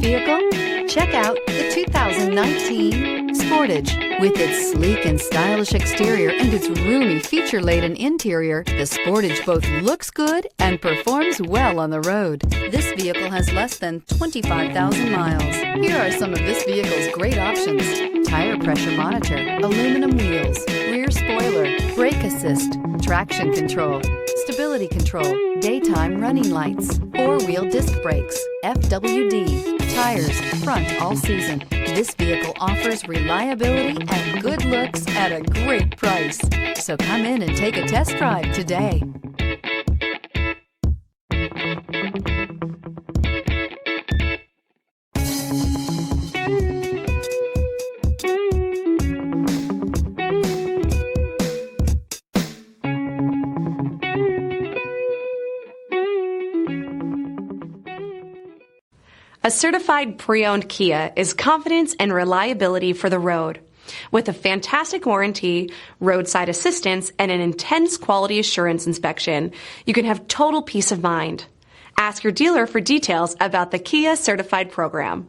vehicle? Check out the 2019 Sportage. With its sleek and stylish exterior and its roomy feature-laden interior, the Sportage both looks good and performs well on the road. This vehicle has less than 25,000 miles. Here are some of this vehicle's great options: tire pressure monitor, aluminum wheels, rear spoiler, brake assist, traction control, stability control, daytime running lights, four-wheel disc brakes, FWD, tires, front all season. This vehicle offers reliability and good looks at a great price. So come in and take a test drive today. A certified pre-owned Kia is confidence and reliability for the road. With a fantastic warranty, roadside assistance, and an intense quality assurance inspection, you can have total peace of mind. Ask your dealer for details about the Kia Certified program.